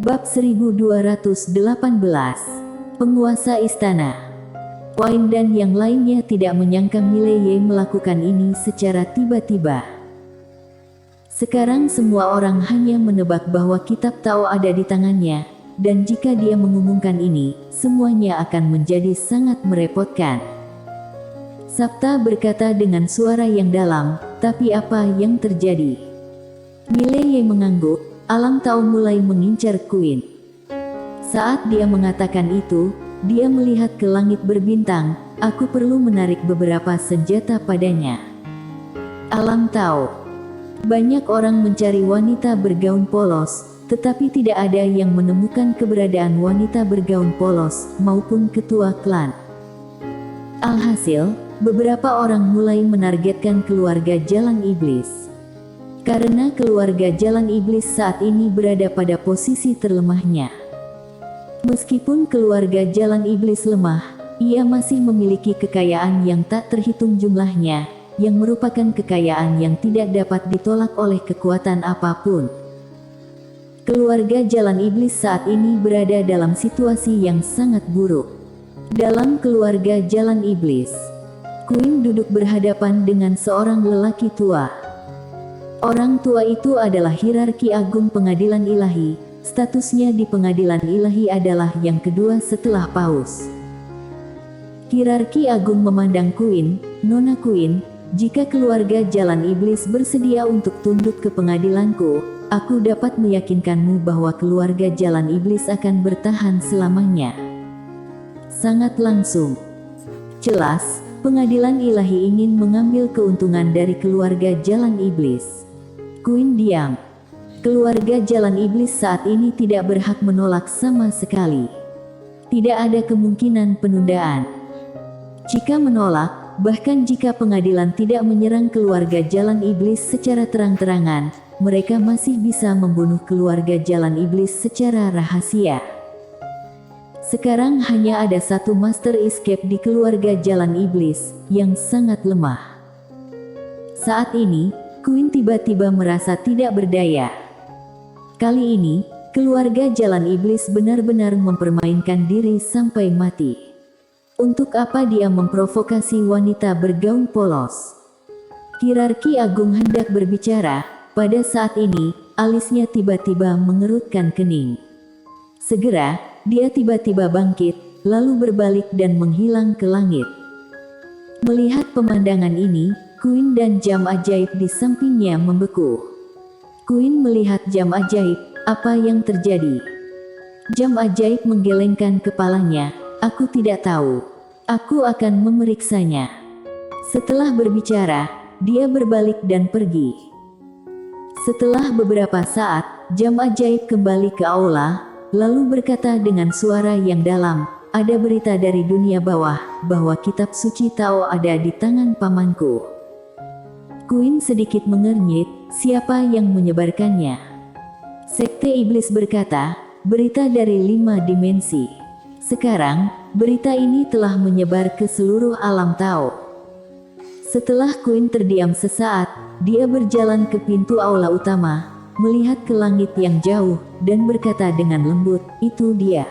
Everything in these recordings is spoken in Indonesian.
Bab 1218. Penguasa istana. Wayne dan yang lainnya tidak menyangka Mileye melakukan ini secara tiba-tiba. Sekarang semua orang hanya menebak bahwa kitab Tao ada di tangannya, dan jika dia mengumumkan ini, semuanya akan menjadi sangat merepotkan. Sabta berkata dengan suara yang dalam, "Tapi apa yang terjadi?" Mileye mengangguk. Alam Tao mulai mengincar Queen. Saat dia mengatakan itu, dia melihat ke langit berbintang. Aku perlu menarik beberapa senjata padanya. Alam Tao. Banyak orang mencari wanita bergaun polos, tetapi tidak ada yang menemukan keberadaan wanita bergaun polos maupun ketua klan. Alhasil, beberapa orang mulai menargetkan keluarga Jalan Iblis. Karena keluarga Jalan Iblis saat ini berada pada posisi terlemahnya. Meskipun keluarga Jalan Iblis lemah, ia masih memiliki kekayaan yang tak terhitung jumlahnya, yang merupakan kekayaan yang tidak dapat ditolak oleh kekuatan apapun. Keluarga Jalan Iblis saat ini berada dalam situasi yang sangat buruk. Dalam keluarga Jalan Iblis, Queen duduk berhadapan dengan seorang lelaki tua. Orang tua itu adalah hierarki agung pengadilan ilahi. Statusnya di pengadilan ilahi adalah yang kedua setelah paus. Hierarki agung memandang Queen, "Nona Queen, jika keluarga Jalan Iblis bersedia untuk tunduk ke pengadilanku, aku dapat meyakinkanmu bahwa keluarga Jalan Iblis akan bertahan selamanya." Sangat langsung. Jelas, pengadilan ilahi ingin mengambil keuntungan dari keluarga Jalan Iblis. Queen diam. Keluarga Jalan Iblis saat ini tidak berhak menolak sama sekali. Tidak ada kemungkinan penundaan. Jika menolak, bahkan jika pengadilan tidak menyerang keluarga Jalan Iblis secara terang-terangan, mereka masih bisa membunuh keluarga Jalan Iblis secara rahasia. Sekarang hanya ada satu Master Escape di keluarga Jalan Iblis, yang sangat lemah. Saat ini, Queen tiba-tiba merasa tidak berdaya. Kali ini, keluarga Jalan Iblis benar-benar mempermainkan diri sampai mati. Untuk apa dia memprovokasi wanita bergaun polos? Hierarki agung hendak berbicara. Pada saat ini, alisnya tiba-tiba mengerutkan kening. Segera, dia tiba-tiba bangkit, lalu berbalik dan menghilang ke langit. Melihat pemandangan ini, Queen dan jam ajaib di sampingnya membeku. Queen melihat jam ajaib. Apa yang terjadi? Jam ajaib menggelengkan kepalanya. "Aku tidak tahu. Aku akan memeriksanya." Setelah berbicara, dia berbalik dan pergi. Setelah beberapa saat, jam ajaib kembali ke aula, lalu berkata dengan suara yang dalam, "Ada berita dari dunia bawah, bahwa kitab suci Tao ada di tangan pamanku." Queen sedikit mengernyit. Siapa yang menyebarkannya? Sekte Iblis berkata, berita dari 5 dimensi. Sekarang, berita ini telah menyebar ke seluruh alam Tao. Setelah Queen terdiam sesaat, dia berjalan ke pintu aula utama, melihat ke langit yang jauh, dan berkata dengan lembut, "Itu dia."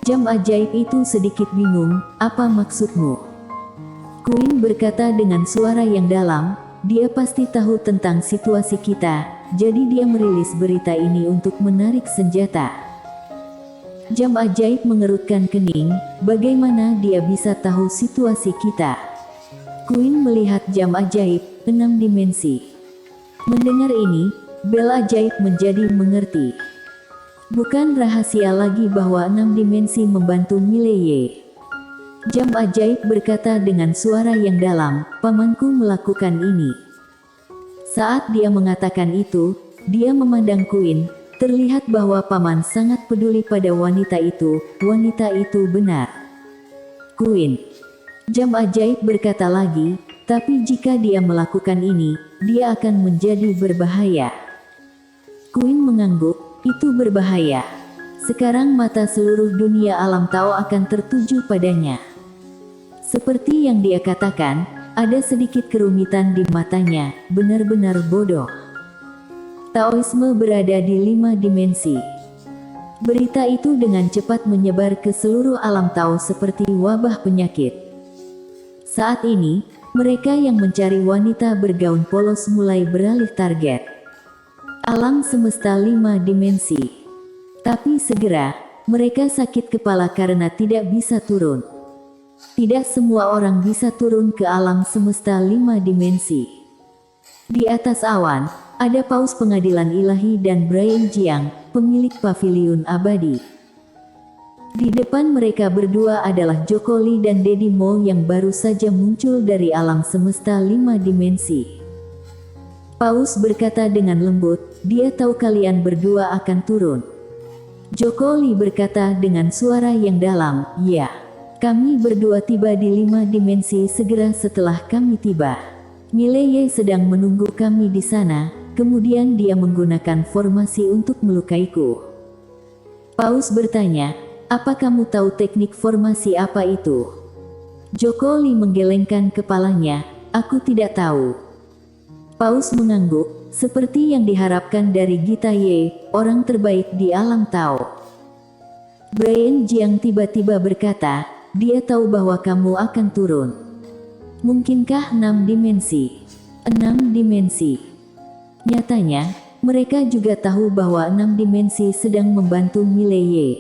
Jam ajaib itu sedikit bingung. "Apa maksudmu?" Queen berkata dengan suara yang dalam, "Dia pasti tahu tentang situasi kita, jadi dia merilis berita ini untuk menarik senjata." Jam ajaib mengerutkan kening. Bagaimana dia bisa tahu situasi kita? Queen melihat jam ajaib, 6 dimensi. Mendengar ini, bel ajaib menjadi mengerti. Bukan rahasia lagi bahwa 6 dimensi membantu Mileye. Jam ajaib berkata dengan suara yang dalam, "Pamanku melakukan ini." Saat dia mengatakan itu, dia memandang Queen. Terlihat bahwa paman sangat peduli pada wanita itu. Wanita itu benar Queen. Jam ajaib berkata lagi, "Tapi jika dia melakukan ini, dia akan menjadi berbahaya." Queen mengangguk. "Itu berbahaya. Sekarang mata seluruh dunia alam Tao akan tertuju padanya." Seperti yang dia katakan, ada sedikit kerumitan di matanya, benar-benar bodoh. Taoisme berada di 5 dimensi. Berita itu dengan cepat menyebar ke seluruh alam Tao seperti wabah penyakit. Saat ini, mereka yang mencari wanita bergaun polos mulai beralih target. Alam semesta 5 dimensi. Tapi segera, mereka sakit kepala karena tidak bisa turun. Tidak semua orang bisa turun ke alam semesta 5 dimensi. Di atas awan, ada Paus Pengadilan Ilahi dan Brian Jiang, pemilik paviliun abadi. Di depan mereka berdua adalah Joko Lee dan Daddy Mo yang baru saja muncul dari alam semesta 5 dimensi. Paus berkata dengan lembut, "Dia tahu kalian berdua akan turun." Joko Lee berkata dengan suara yang dalam, "Ya. Kami berdua tiba di 5 dimensi segera setelah kami tiba. Mileye sedang menunggu kami di sana, kemudian dia menggunakan formasi untuk melukaiku." Paus bertanya, "Apa kamu tahu teknik formasi apa itu?" Joko Lee menggelengkan kepalanya, "Aku tidak tahu." Paus mengangguk, seperti yang diharapkan dari Gita Ye, orang terbaik di alam Tao. Brian Jiang tiba-tiba berkata, "Dia tahu bahwa kamu akan turun." Mungkinkah 6 dimensi? 6 dimensi. Nyatanya, mereka juga tahu bahwa 6 dimensi sedang membantu Mileye.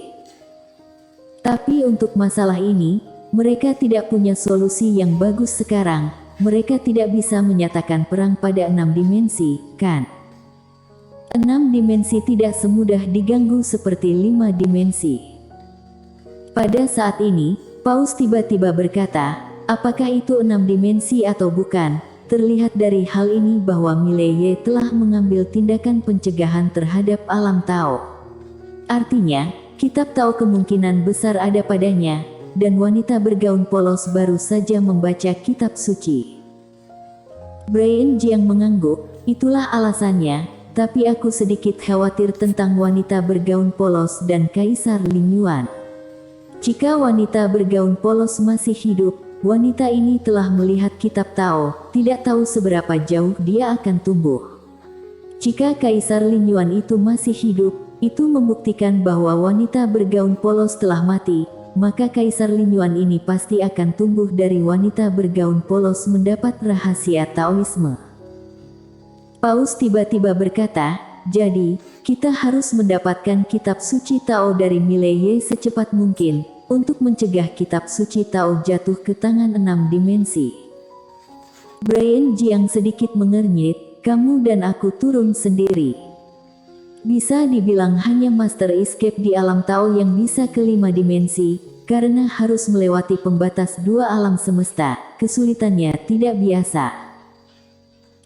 Tapi untuk masalah ini, mereka tidak punya solusi yang bagus sekarang. Mereka tidak bisa menyatakan perang pada 6 dimensi, kan? 6 dimensi tidak semudah diganggu seperti 5 dimensi. Pada saat ini, Paus tiba-tiba berkata, "Apakah itu 6 dimensi atau bukan? Terlihat dari hal ini bahwa Mileye telah mengambil tindakan pencegahan terhadap alam Tao. Artinya, kitab Tao kemungkinan besar ada padanya, dan wanita bergaun polos baru saja membaca kitab suci." Brian Jiang mengangguk, "Itulah alasannya, tapi aku sedikit khawatir tentang wanita bergaun polos dan Kaisar Lin Yuan. Jika wanita bergaun polos masih hidup, wanita ini telah melihat kitab Tao, tidak tahu seberapa jauh dia akan tumbuh. Jika Kaisar Lin Yuan itu masih hidup, itu membuktikan bahwa wanita bergaun polos telah mati, maka Kaisar Lin Yuan ini pasti akan tumbuh dari wanita bergaun polos mendapat rahasia Taoisme." Paus tiba-tiba berkata, "Jadi, kita harus mendapatkan kitab suci Tao dari Mileye secepat mungkin, untuk mencegah kitab suci Tao jatuh ke tangan 6 dimensi." Brian Jiang sedikit mengernyit, "Kamu dan aku turun sendiri." Bisa dibilang hanya Master Escape di alam Tao yang bisa ke 5 dimensi, karena harus melewati pembatas 2 alam semesta, kesulitannya tidak biasa.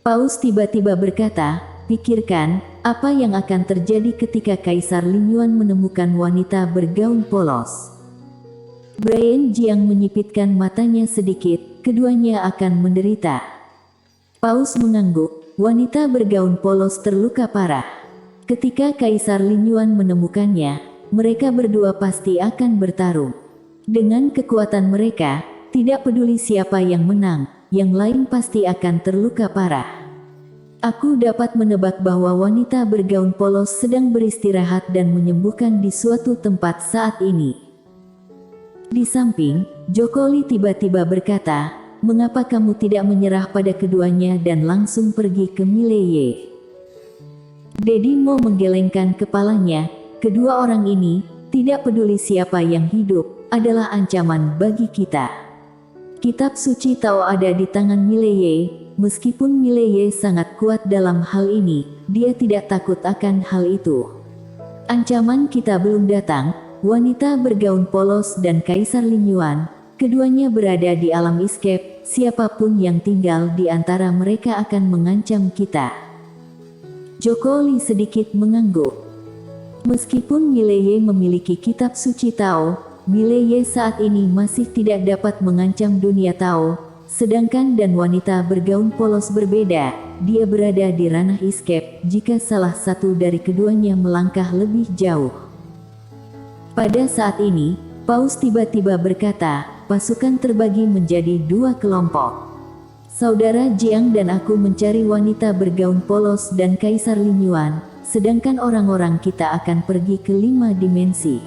Paus tiba-tiba berkata, "Pikirkan, apa yang akan terjadi ketika Kaisar Lin Yuan menemukan wanita bergaun polos." Brian Jiang menyipitkan matanya sedikit, "Keduanya akan menderita." Paus mengangguk, "Wanita bergaun polos terluka parah. Ketika Kaisar Lin Yuan menemukannya, mereka berdua pasti akan bertarung. Dengan kekuatan mereka, tidak peduli siapa yang menang, yang lain pasti akan terluka parah. Aku dapat menebak bahwa wanita bergaun polos sedang beristirahat dan menyembuhkan di suatu tempat saat ini." Di samping, Joko Lee tiba-tiba berkata, "Mengapa kamu tidak menyerah pada keduanya dan langsung pergi ke Mileye?" Daddy Mo menggelengkan kepalanya, "Kedua orang ini, tidak peduli siapa yang hidup, adalah ancaman bagi kita. Kitab suci Tao ada di tangan Mileye, meskipun Mileye sangat kuat dalam hal ini, dia tidak takut akan hal itu. Ancaman kita belum datang, wanita bergaun polos dan Kaisar Lin Yuan, keduanya berada di alam escape, siapapun yang tinggal di antara mereka akan mengancam kita." Joko Lee sedikit mengangguk. Meskipun Mileye memiliki kitab suci Tao, Mileye saat ini masih tidak dapat mengancam dunia Tao, sedangkan dan wanita bergaun polos berbeda, dia berada di ranah escape jika salah satu dari keduanya melangkah lebih jauh. Pada saat ini, Paus tiba-tiba berkata, "Pasukan terbagi menjadi 2 kelompok. Saudara Jiang dan aku mencari wanita bergaun polos dan Kaisar Lin Yuan, sedangkan orang-orang kita akan pergi ke 5 dimensi.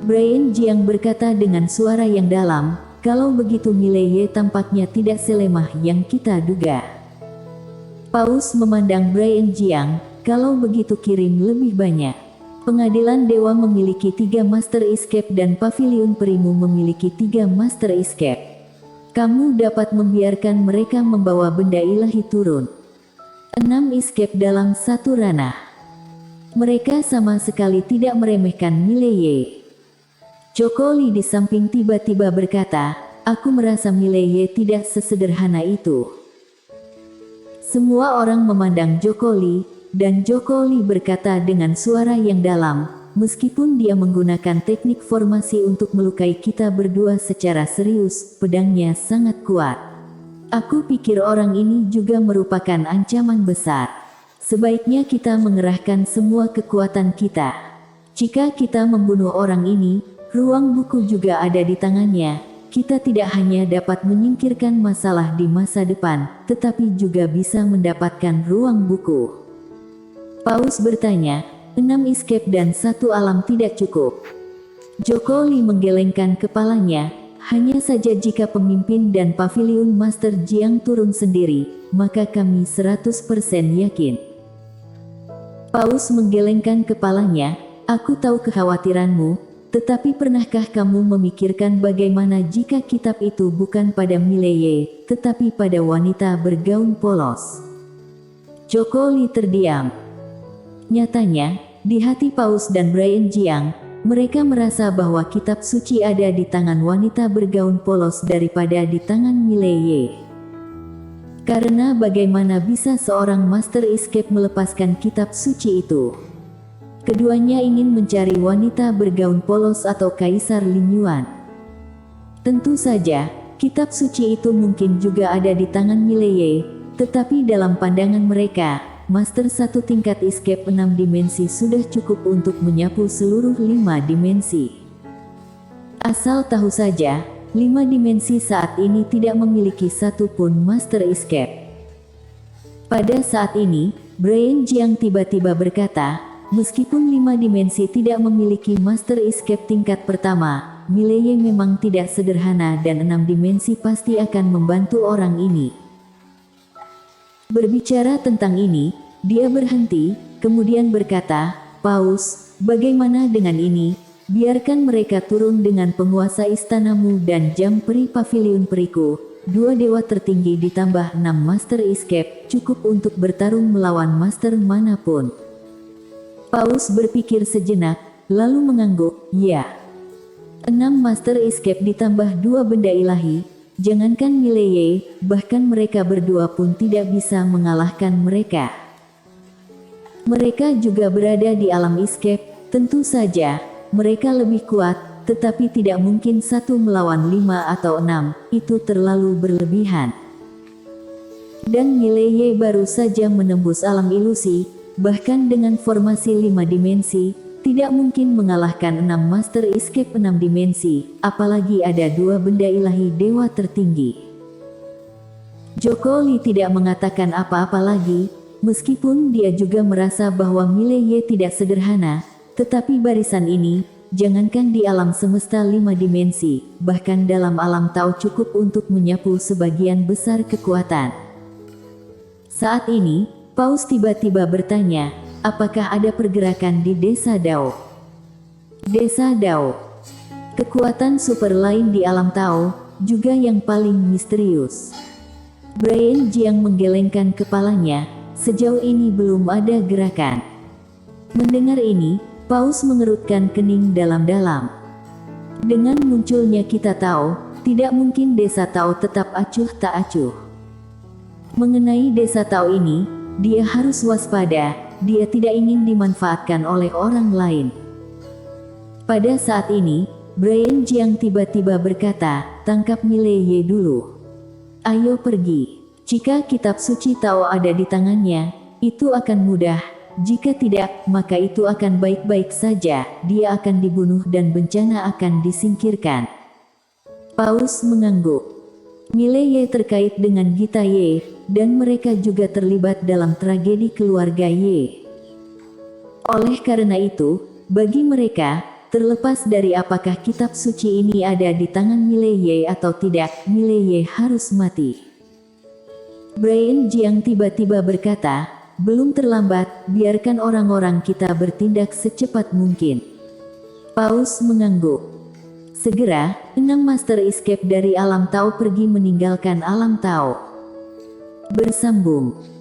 Brian Jiang berkata dengan suara yang dalam, kalau begitu Mileye tampaknya tidak selemah yang kita duga. Paus memandang Brian Jiang, kalau begitu kirim lebih banyak. Pengadilan Dewa memiliki 3 Master Escape dan Paviliun Perimu memiliki 3 Master Escape. Kamu dapat membiarkan mereka membawa benda ilahi turun. 6 escape dalam satu ranah. Mereka sama sekali tidak meremehkan Mileye. Choco Li di samping tiba-tiba berkata, aku merasa Mileye tidak sesederhana itu. Semua orang memandang Choco Li, dan Choco Li berkata dengan suara yang dalam, meskipun dia menggunakan teknik formasi untuk melukai kita berdua secara serius, pedangnya sangat kuat. Aku pikir orang ini juga merupakan ancaman besar. Sebaiknya kita mengerahkan semua kekuatan kita. Jika kita membunuh orang ini, ruang buku juga ada di tangannya. Kita tidak hanya dapat menyingkirkan masalah di masa depan, tetapi juga bisa mendapatkan ruang buku. Paus bertanya, 6 escape dan 1 alam tidak cukup. Choco Li menggelengkan kepalanya, hanya saja jika pemimpin dan Paviliun Master Jiang turun sendiri, maka kami 100% yakin. Paus menggelengkan kepalanya, aku tahu kekhawatiranmu, tetapi pernahkah kamu memikirkan bagaimana jika kitab itu bukan pada Mileye, tetapi pada wanita bergaun polos? Choco Li terdiam. Nyatanya, di hati Paus dan Brian Jiang, mereka merasa bahwa kitab suci ada di tangan wanita bergaun polos daripada di tangan Mileye. Karena bagaimana bisa seorang Master Escape melepaskan kitab suci itu? Keduanya ingin mencari wanita bergaun polos atau Kaisar Lin Yuan. Tentu saja, kitab suci itu mungkin juga ada di tangan Mileye, tetapi dalam pandangan mereka, Master 1 tingkat escape 6 dimensi sudah cukup untuk menyapu seluruh 5 dimensi. Asal tahu saja, 5 dimensi saat ini tidak memiliki satu pun Master Escape. Pada saat ini, Brian Jiang tiba-tiba berkata, meskipun 5 dimensi tidak memiliki Master Escape tingkat pertama, Mileye memang tidak sederhana dan 6 dimensi pasti akan membantu orang ini. Berbicara tentang ini, dia berhenti, kemudian berkata, Paus, bagaimana dengan ini? Biarkan mereka turun dengan penguasa istanamu dan jam peri Paviliun Periku. 2 dewa tertinggi ditambah 6 Master Escape, cukup untuk bertarung melawan Master manapun. Paus berpikir sejenak, lalu mengangguk, ya. 6 Master Escape ditambah 2 benda ilahi, jangankan Mileye, bahkan mereka berdua pun tidak bisa mengalahkan mereka. Mereka juga berada di alam escape, tentu saja, mereka lebih kuat, tetapi tidak mungkin 1 melawan 5 atau 6, itu terlalu berlebihan. Dan Mileye baru saja menembus alam ilusi, bahkan dengan formasi 5 dimensi, tidak mungkin mengalahkan 6 Master Escape 6 dimensi, apalagi ada 2 benda ilahi dewa tertinggi. Choco Li tidak mengatakan apa-apa lagi, meskipun dia juga merasa bahwa Mileye tidak sederhana, tetapi barisan ini, jangankan di alam semesta 5 dimensi, bahkan dalam alam Tao cukup untuk menyapu sebagian besar kekuatan. Saat ini, Paus tiba-tiba bertanya, apakah ada pergerakan di Desa Dao? Desa Dao, kekuatan super lain di alam Tao, juga yang paling misterius. Brian Jiang menggelengkan kepalanya, sejauh ini belum ada gerakan. Mendengar ini, Paus mengerutkan kening dalam-dalam. Dengan munculnya kita tahu, tidak mungkin Desa Tao tetap acuh tak acuh. Mengenai Desa Tao ini, dia harus waspada, dia tidak ingin dimanfaatkan oleh orang lain. Pada saat ini, Brian Jiang tiba-tiba berkata, tangkap Mileye dulu. Ayo pergi. Jika kitab suci Tao ada di tangannya, itu akan mudah. Jika tidak, maka itu akan baik-baik saja, dia akan dibunuh dan bencana akan disingkirkan. Paus mengangguk. Mileye terkait dengan Gita Ye, dan mereka juga terlibat dalam tragedi keluarga Ye. Oleh karena itu, bagi mereka, terlepas dari apakah kitab suci ini ada di tangan Mileye atau tidak, Mileye harus mati. Brian Jiang tiba-tiba berkata, belum terlambat, biarkan orang-orang kita bertindak secepat mungkin. Paus mengangguk. Segera, 6 Master Escape dari alam Tao pergi meninggalkan alam Tao. Bersambung.